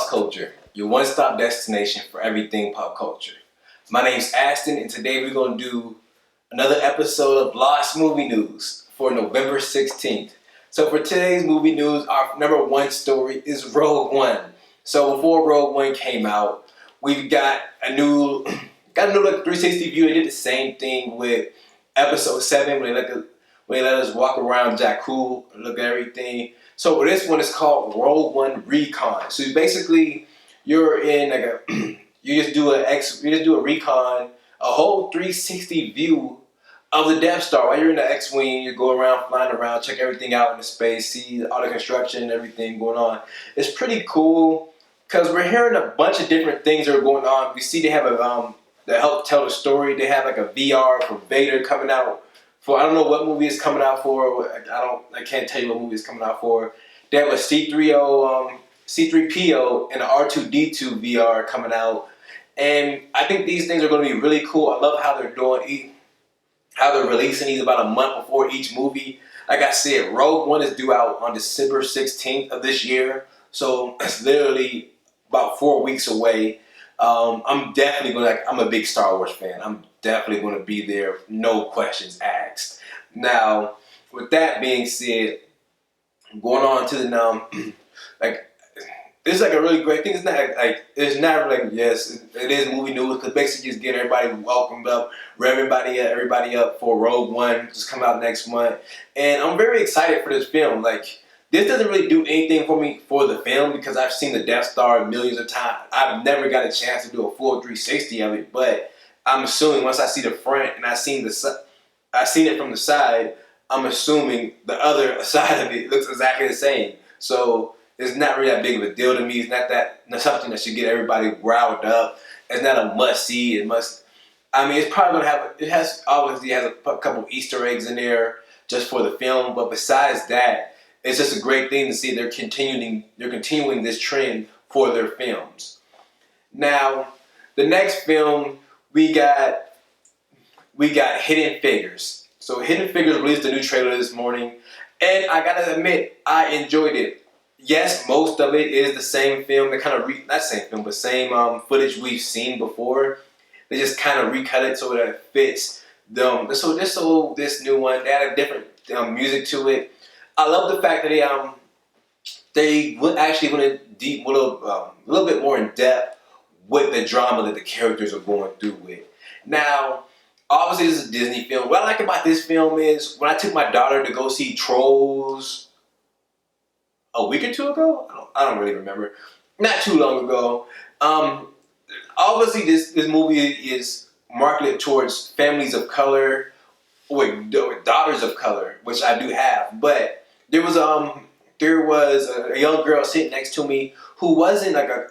Lost Culture, your one-stop destination for everything pop culture. My name's Aston, and today we're going to do another episode of Lost Movie News for November 16th. So for today's movie news, our number one story is Rogue One. So before Rogue One came out, we've got a new like 360 view. They did the same thing with episode 7 when they let us walk around Jakku, look at everything. So this one is called Rogue One reCON. So basically, you're in like you just do a reCON, a whole 360 view of the Death Star. While you're in the X-wing, you go around, flying around, check everything out in the space, see all the construction and everything going on. It's pretty cool because we're hearing a bunch of different things that are going on. We see they have a to help tell the story. They have like a VR for Vader coming out. I don't know what movie it's coming out for. I can't tell you what movie it's coming out for. They have a C3PO and an R2D2 VR coming out, and I think these things are going to be really cool. I love how they're releasing these about a month before each movie. Like I said, Rogue One is due out on December 16th of this year, so it's literally about 4 weeks away. I'm a big Star Wars fan. I'm definitely going to be there, no questions asked. Now, with that being said, going on to the this is like a really great thing. It's not like yes, it is movie news because basically just getting everybody welcomed up, everybody up for Rogue One just come out next month, and I'm very excited for this film. Like, this doesn't really do anything for me for the film because I've seen the Death Star millions of times. I've never got a chance to do a full 360 of it, but I'm assuming once I see the front and I seen it from the side, I'm assuming the other side of it looks exactly the same. So it's not really that big of a deal to me. It's not something that should get everybody riled up. It's not a must see. It's probably gonna have. Obviously has a couple Easter eggs in there just for the film, but besides that, it's just a great thing to see they're continuing this trend for their films. Now, the next film we got Hidden Figures. So Hidden Figures released a new trailer this morning, and I gotta admit, I enjoyed it. Yes, most of it is the same film. They kind of same footage we've seen before. They just kind of recut it so that it fits them. So this new one, they had a different music to it. I love the fact that they actually went deep, a little bit more in depth with the drama that the characters are going through with. Now, obviously, this is a Disney film. What I like about this film is when I took my daughter to go see Trolls a week or two ago. I don't really remember. Not too long ago. Obviously, this movie is marketed towards families of color with daughters of color, which I do have, but. There was a young girl sitting next to me who wasn't a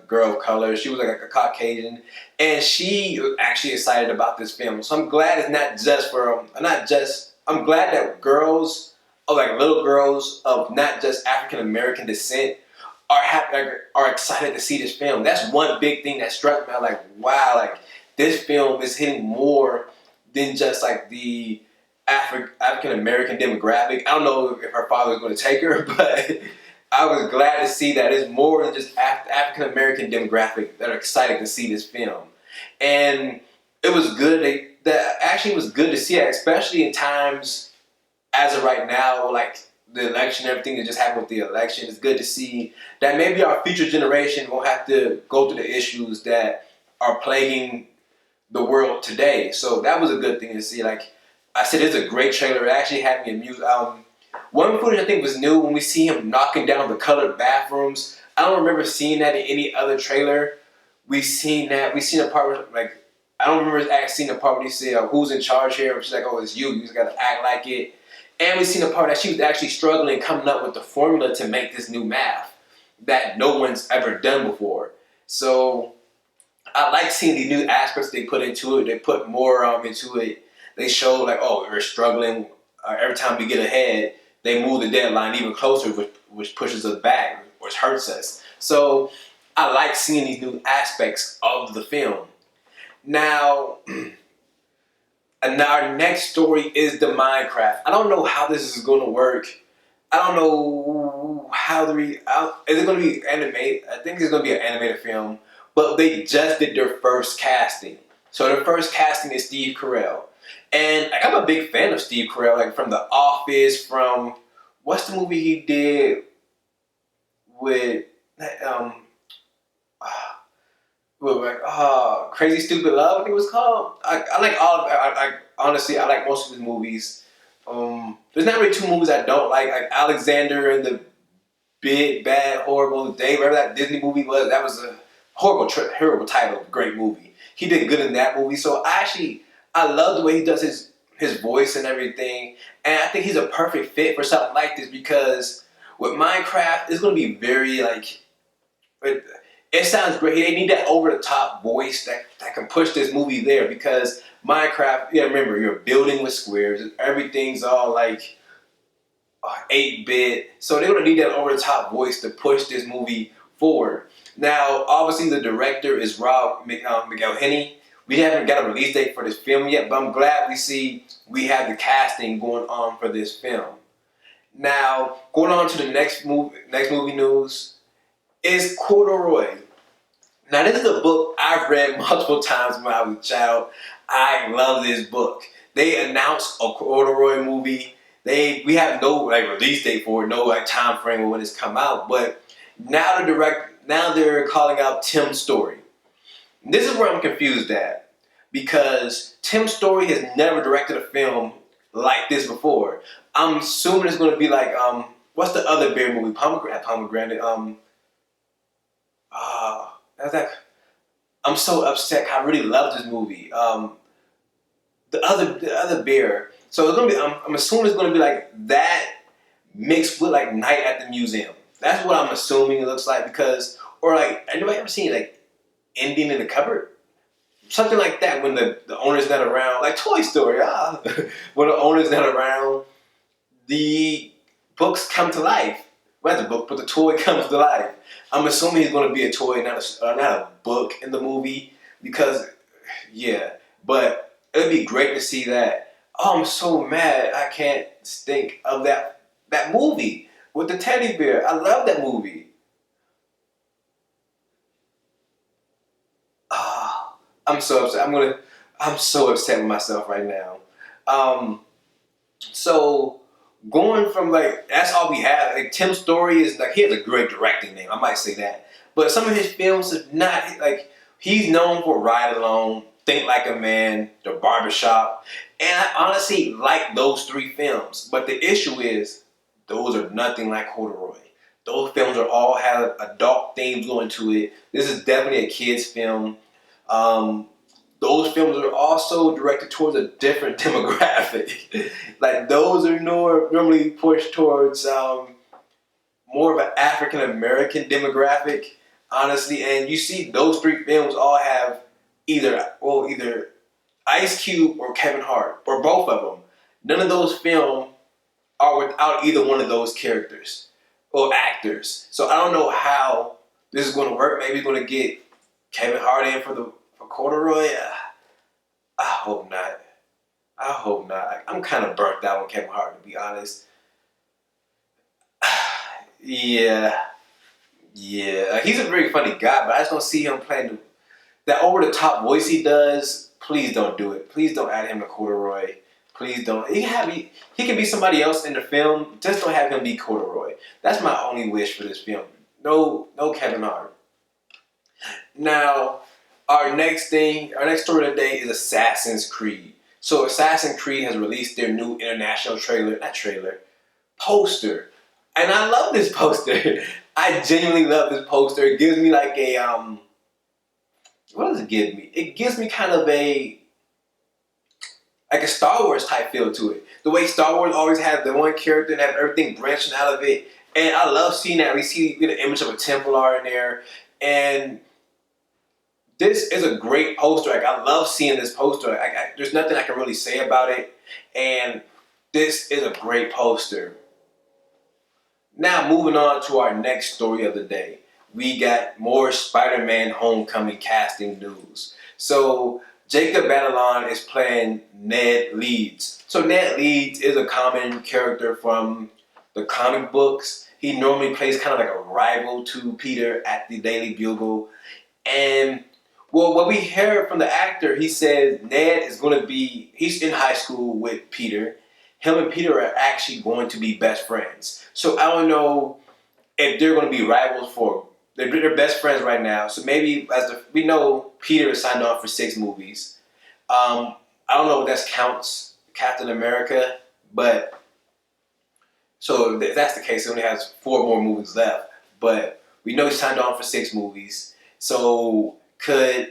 girl of color. She was like a Caucasian, and she was actually excited about this film. So I'm glad it's not just for I'm glad that girls, little girls of not just African American descent, are excited to see this film. That's one big thing that struck me. I'm like, wow, this film is hitting more than just the African American demographic. I don't know if her father was going to take her, but I was glad to see that it's more than just African American demographic that are excited to see this film. And it was good. That actually was good to see it, especially in times as of right now, like the election, everything that just happened with the election. It's good to see that maybe our future generation won't have to go through the issues that are plaguing the world today. So that was a good thing to see. Like I said, it's a great trailer. It actually had me amused. One footage I think was new when we see him knocking down the colored bathrooms. I don't remember seeing that in any other trailer. We seen a part where, I don't remember actually seeing the part where he said, "Who's in charge here?" And she's like, "Oh, it's you. You just got to act like it." And we seen a part that she was actually struggling coming up with the formula to make this new math that no one's ever done before. So I like seeing the new aspects they put into it. They put more into it. They show we're struggling. Every time we get ahead, they move the deadline even closer, which pushes us back, which hurts us. So I like seeing these new aspects of the film. Now, and our next story is the Minecraft. I don't know how this is going to work. I don't know how the is it going to be animated? I think it's going to be an animated film, but they just did their first casting. So their first casting is Steve Carell, and like, I'm a big fan of Steve Carell, like from The Office, from what's the movie he did with Crazy Stupid Love, I think it was called. I like all of I honestly I like most of his movies. There's not really two movies I don't like Alexander and the Big Bad Horrible Day, whatever that Disney movie was. That was a horrible title, great movie. He did good in that movie. So I love the way he does his voice and everything. And I think he's a perfect fit for something like this because with Minecraft, it's gonna be very like it sounds great. They need that over the top voice that can push this movie there because Minecraft, yeah, remember you're building with squares. Everything's all like 8-bit. So they're gonna need that over the top voice to push this movie forward. Now, obviously, the director is Rob McElhenney. We haven't got a release date for this film yet, but I'm glad we have the casting going on for this film. Now, going on to the next movie news is Corduroy. Now, this is a book I've read multiple times when I was a child. I love this book. They announced a Corduroy movie. We have no release date for it, no time frame of when it's come out. But now they're calling out Tim Story. And this is where I'm confused at because Tim Story has never directed a film like this before. I'm assuming it's going to be like what's the other bear movie? Pomegranate. I'm so upset. I really love this movie. The other bear. So it's gonna be. I'm assuming it's gonna be like that mixed with like Night at the Museum. That's what I'm assuming it looks like because, or like, anybody ever seen like Ending in the Cupboard? Something like that when the owner's not around, like Toy Story. When the owner's not around, the books come to life. Well, not the book, but the toy comes to life. I'm assuming he's going to be a toy, not a book in the movie because, yeah. But it'd be great to see that. Oh, I'm so mad I can't think of that movie with the teddy bear. I love that movie. I'm so upset. I'm so upset with myself right now. So going from like that's all we have. Like Tim Story is like he has a great directing name. I might say that, but some of his films is not like he's known for Ride Alone, Think Like a Man, The Barbershop, and I honestly like those three films. But the issue is those are nothing like Corduroy. Those films are all have adult themes going to it. This is definitely a kid's film. Those films are also directed towards a different demographic. Like those are normally pushed towards more of an African American demographic, honestly. And you see those three films all have either Ice Cube or Kevin Hart or both of them. None of those films are without either one of those characters or actors. So I don't know how this is going to work. Maybe it's going to get Kevin Hart in for Corduroy. I hope not. I hope not. I'm kind of burnt out on Kevin Hart, to be honest. Yeah. He's a very funny guy, but I just don't see him playing that over-the-top voice he does. Please don't do it. Please don't add him to Corduroy. Please don't. He can be somebody else in the film. Just don't have him be Corduroy. That's my only wish for this film. No Kevin Hart. Now, our next story today is Assassin's Creed. So Assassin's Creed has released their new international poster. And I love this poster. I genuinely love this poster. It gives me like a, what does it give me? It gives me kind of a Star Wars type feel to it. The way Star Wars always has the one character and have everything branching out of it. And I love seeing that. We get an image of a Templar in there. And this is a great poster. Like, I love seeing this poster. There's nothing I can really say about it. And this is a great poster. Now, moving on to our next story of the day. We got more Spider-Man Homecoming casting news. So, Jacob Batalon is playing Ned Leeds. So, Ned Leeds is a common character from the comic books. He normally plays kind of like a rival to Peter at the Daily Bugle. And well, what we heard from the actor, he said Ned is going to be, he's in high school with Peter. Him and Peter are actually going to be best friends. So I don't know if they're going to be rivals for, they're best friends right now. So maybe we know Peter is signed on for 6 movies. I don't know if that counts Captain America, but so if that's the case, he only has 4 more movies left. But we know he's signed on for 6 movies. So I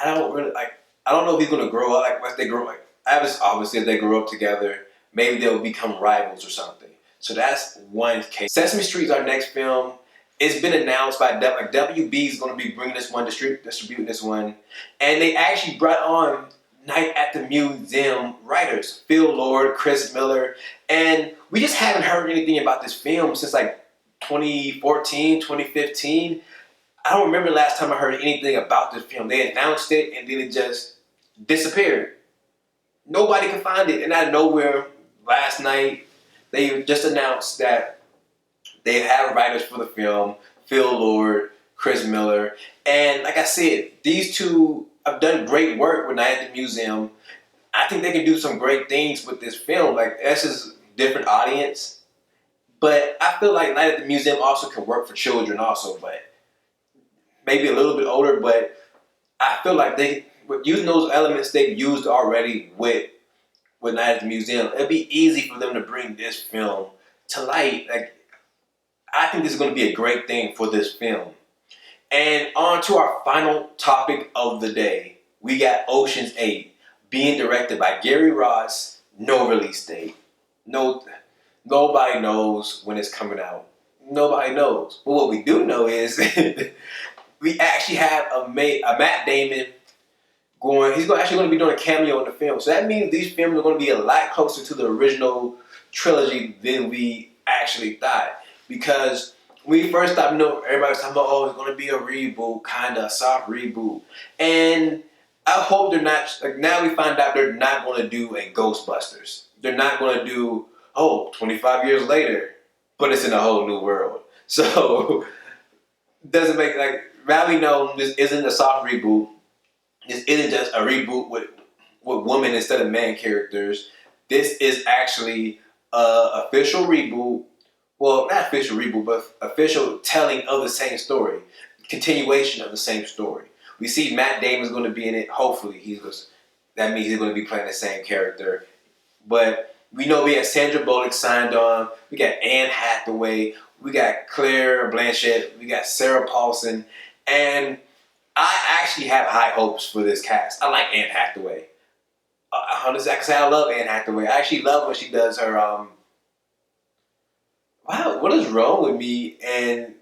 don't know if he's gonna grow up like once they grow like obviously if they grow up together, maybe they'll become rivals or something. So that's one case. Sesame Street is our next film. It's been announced by WB is gonna be bringing this one, distributing this one, and they actually brought on Night at the Museum writers, Phil Lord, Chris Miller, and we just haven't heard anything about this film since like 2014, 2015. I don't remember the last time I heard anything about this film. They announced it and then it just disappeared. Nobody could find it. And out of nowhere, last night, they just announced that they have writers for the film, Phil Lord, Chris Miller. And like I said, these two have done great work with Night at the Museum. I think they can do some great things with this film. Like, this is a different audience. But I feel like Night at the Museum also can work for children also, but maybe a little bit older, but I feel like using those elements they've used already with Night at the Museum, it'd be easy for them to bring this film to light. Like, I think this is going to be a great thing for this film. And on to our final topic of the day. We got Ocean's 8 being directed by Gary Ross, no release date. Nobody knows when it's coming out. Nobody knows. But what we do know is we actually have a Matt Damon he's actually going to be doing a cameo in the film. So that means these films are going to be a lot closer to the original trilogy than we actually thought. Because when we first started, everybody was talking about, oh, it's going to be a reboot, kind of a soft reboot. And I hope they're not, like now we find out they're not going to do a Ghostbusters. They're not going to do, 25 years later, but it's in a whole new world. So, doesn't make, now we know this isn't a soft reboot. This isn't just a reboot with women instead of man characters. This is actually an official reboot. Well, not official reboot, but official telling of the same story. Continuation of the same story. We see Matt Damon's going to be in it. Hopefully, that means he's going to be playing the same character. But we know we have Sandra Bullock signed on. We got Anne Hathaway. We got Claire Blanchett. We got Sarah Paulson. And I actually have high hopes for this cast. I like Anne Hathaway. Honestly, I can say I love Anne Hathaway. I actually love when she does her, wow, what is wrong with me and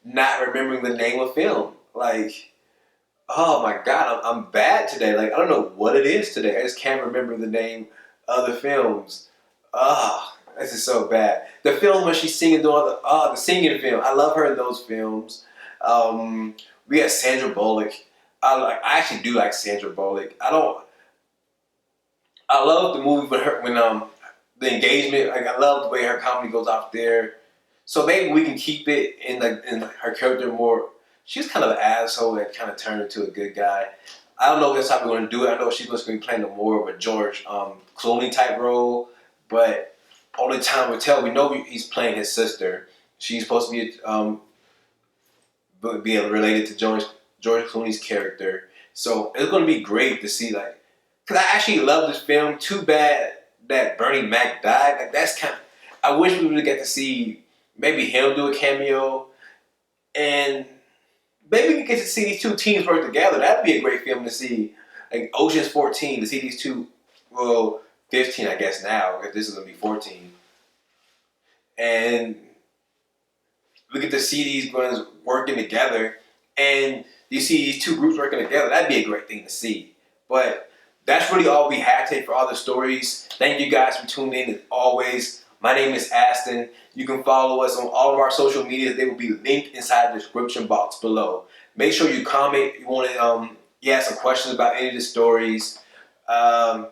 not remembering the name of film? Like, oh my God, I'm bad today. Like, I don't know what it is today. I just can't remember the name of the films. This is so bad. The film when she's singing, the singing film. I love her in those films. We got Sandra Bullock. I actually do like Sandra Bullock. I love the movie with her when the engagement. Like, I love the way her comedy goes off there. So maybe we can keep it in her character more. She's kind of an asshole that kind of turned into a good guy. I don't know if that's how we're going to do it. I know she's going to be playing more of a George Clooney type role, but only time will tell. We know he's playing his sister. She's supposed to be related to George Clooney's character. So it's going to be great to see, because I actually love this film. Too bad that Bernie Mac died. Like, that's I wish we would get to see maybe him do a cameo, and maybe we get to see these two teams work together. That'd be a great film to see. Like Ocean's 14, to see these two, 15 I guess now, because this is going to be 14. And we get to see these ones working together, and you see these two groups working together. That'd be a great thing to see. But that's really all we had today for all the stories. Thank you guys for tuning in as always. My name is Aston. You can follow us on all of our social medias. They will be linked inside the description box below. Make sure you comment. You want to ask some questions about any of the stories. And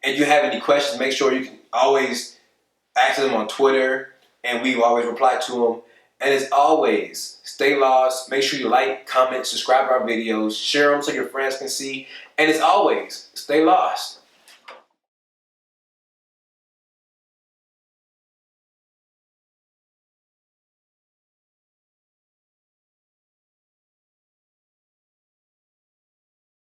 If you have any questions, make sure you can always ask them on Twitter, and we will always reply to them. And as always, stay lost. Make sure you like, comment, subscribe to our videos, share them so your friends can see. And as always, stay lost.